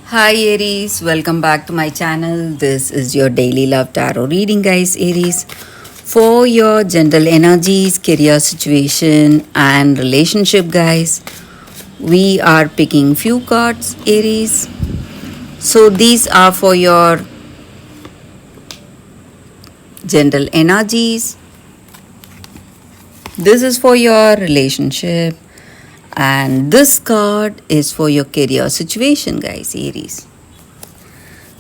Hi Aries, welcome back to my channel. This is your daily love tarot reading, guys. Aries, for your general energies, career situation, and relationship, guys. We are picking few cards, Aries. So these are for your general energies. This is for your relationship, and this card is for your career situation, guys. Aries.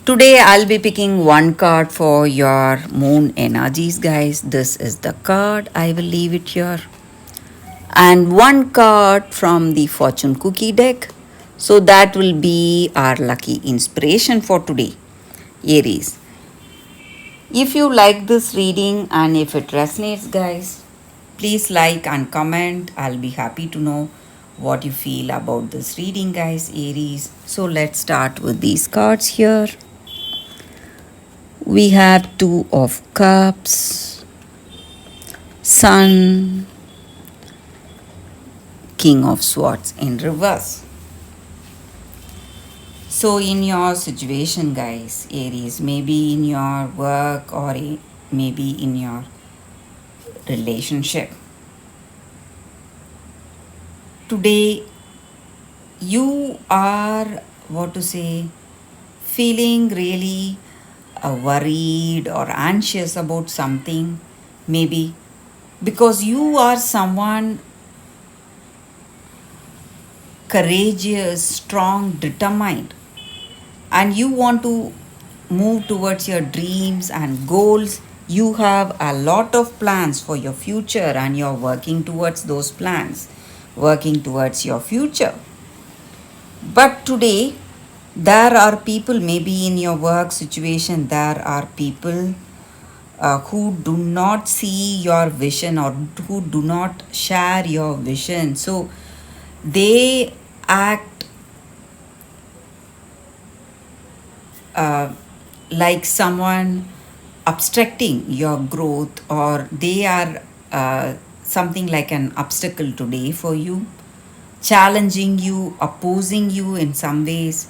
Today I'll be picking one card for your moon energies, guys. This is the card. I will leave it here. And one card from the fortune cookie deck. So that will be our lucky inspiration for today, Aries. If you like this reading and if it resonates, guys, please like and comment. I'll be happy to know what you feel about this reading, guys, Aries. So let's start with these cards here. We have Two of Cups, Sun, King of Swords in reverse. So, in your situation, guys, Aries, maybe in your work or maybe in your relationship, today you are, what to say, feeling really worried or anxious about something, maybe because you are someone courageous, strong, determined, and you want to move towards your dreams and goals. You have a lot of plans for your future and you're working towards those plans, working towards your future. But today, there are people, maybe in your work situation, there are people who do not see your vision or who do not share your vision. So they act uh, like someone obstructing your growth, or they are something like an obstacle today for you, challenging you, opposing you in some ways,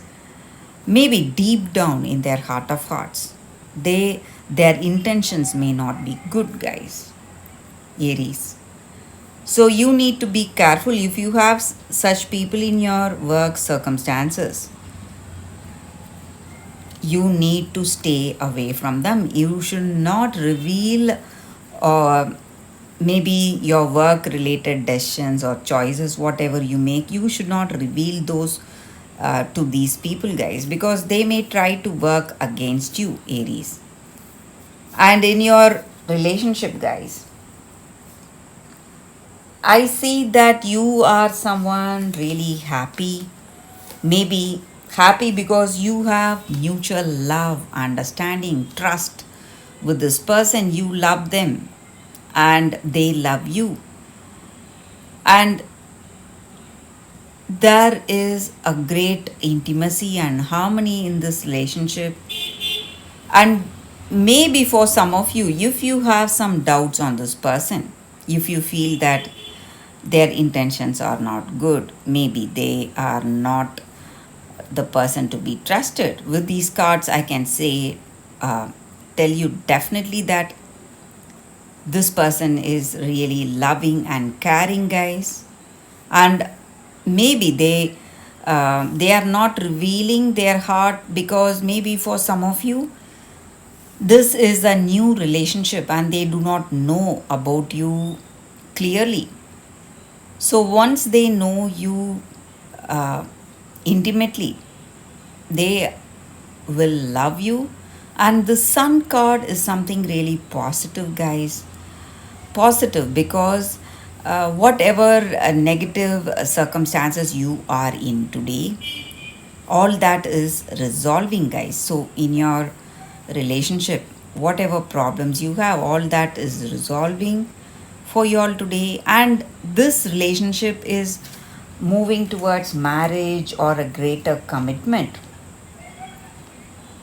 maybe deep down in their heart of hearts. Their intentions may not be good, guys, Aries. So you need to be careful if you have such people in your work circumstances. You need to stay away from them. You should not reveal maybe your work related decisions or choices, whatever you make. You should not reveal those to these people, guys, because they may try to work against you, Aries. And in your relationship, guys, I see that you are someone really happy. Maybe happy because you have mutual love, understanding, trust with this person. You love them and they love you. And there is a great intimacy and harmony in this relationship. And maybe for some of you, if you have some doubts on this person, if you feel that their intentions are not good, maybe they are not the person to be trusted, with these cards I can say, tell you definitely that this person is really loving and caring, guys. And maybe they are not revealing their heart because maybe for some of you this is a new relationship and they do not know about you clearly. So once they know you uh, intimately, they will love you. And the Sun card is something really positive, guys. Positive because whatever negative circumstances you are in today, all that is resolving, guys. So in your relationship, whatever problems you have, all that is resolving for you all today. And this relationship is moving towards marriage or a greater commitment.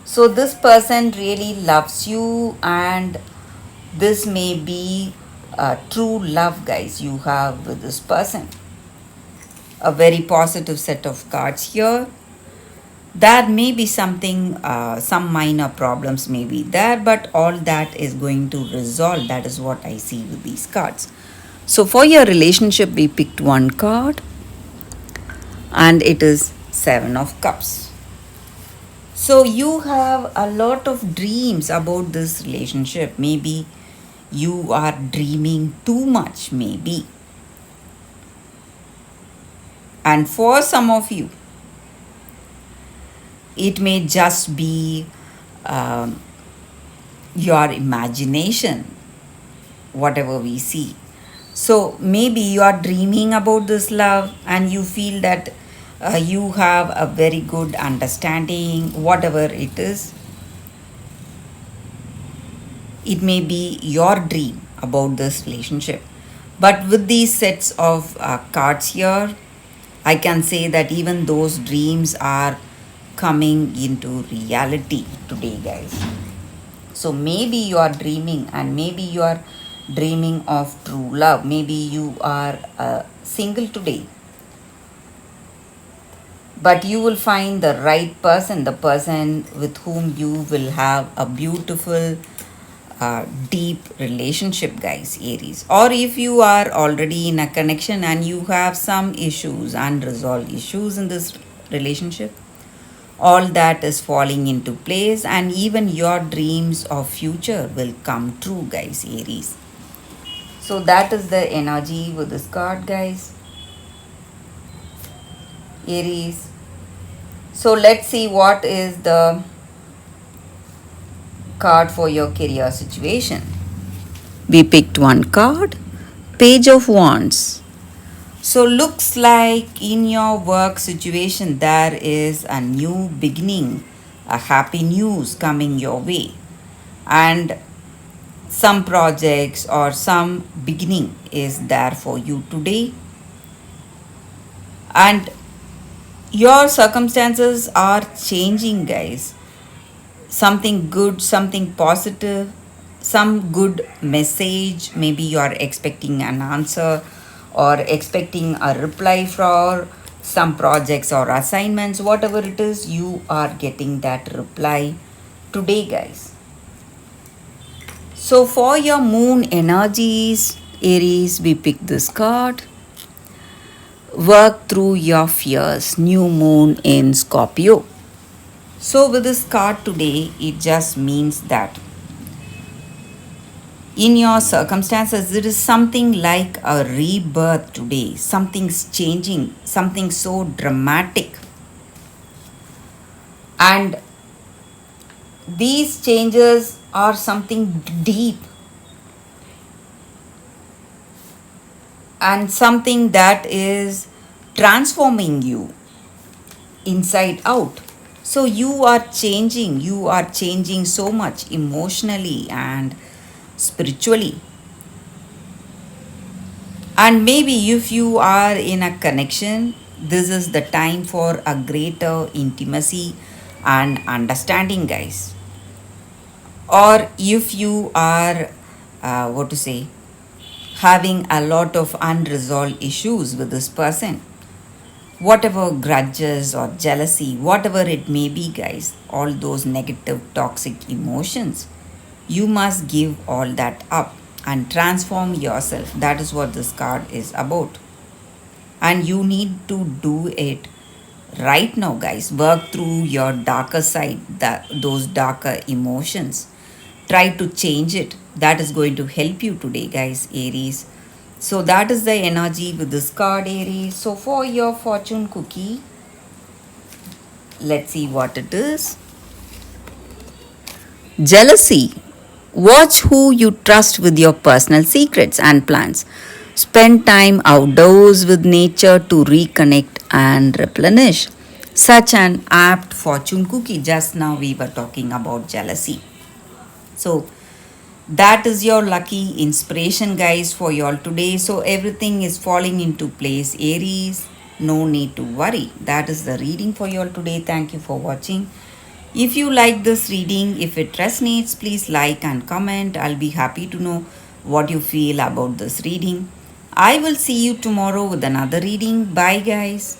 So this person really loves you, and this may be a true love, guys, you have with this person. A very positive set of cards here. There may be something, some minor problems may be there, but all that is going to resolve. That is what I see with these cards. So for your relationship, we picked one card, and it is Seven of Cups. So you have a lot of dreams about this relationship. Maybe you are dreaming too much, maybe. And for some of you, it may just be um, your imagination, whatever we see. So maybe you are dreaming about this love and you feel that you have a very good understanding, whatever it is. It may be your dream about this relationship. But with these sets of cards here, I can say that even those dreams are coming into reality today, guys. So maybe you are dreaming, and maybe you are dreaming of true love. Maybe you are single today, but you will find the right person, the person with whom you will have a beautiful, deep relationship, guys, Aries. Or if you are already in a connection and you have some issues, unresolved issues in this relationship, all that is falling into place, and even your dreams of future will come true, guys, Aries. So that is the energy with this card, guys, Aries. So let's see what is the card for your career situation. We picked one card, Page of Wands. So looks like in your work situation there is a new beginning, a happy news coming your way, and some projects or some beginning is there for you today. And your circumstances are changing, guys. Something good, something positive, some good message. Maybe you are expecting an answer or expecting a reply for some projects or assignments, whatever it is, you are getting that reply today, guys. So for your moon energies, Aries, we pick this card. Work through your fears, new moon in Scorpio. So with this card today, it just means that in your circumstances, there is something like a rebirth today. Something's changing, something so dramatic. And these changes are something deep and something that is transforming you inside out. So you are changing so much emotionally and spiritually. And maybe if you are in a connection, this is the time for a greater intimacy and understanding, guys. Or if you are, what to say, having a lot of unresolved issues with this person, whatever grudges or jealousy, whatever it may be, guys, all those negative, toxic emotions, you must give all that up and transform yourself. That is what this card is about. And you need to do it right now, guys. Work through your darker side, those darker emotions. Try to change it. That is going to help you today, guys, Aries. So that is the energy with this card, Aries. So for your fortune cookie, let's see what it is. Jealousy. Watch who you trust with your personal secrets and plans. Spend time outdoors with nature to reconnect and replenish. Such an apt fortune cookie. Just now we were talking about jealousy. So that is your lucky inspiration, guys, for y'all today. So everything is falling into place, Aries. No need to worry. That is the reading for y'all today. Thank you for watching. If you like this reading, if it resonates, please like and comment. I'll be happy to know what you feel about this reading. I will see you tomorrow with another reading. Bye, guys.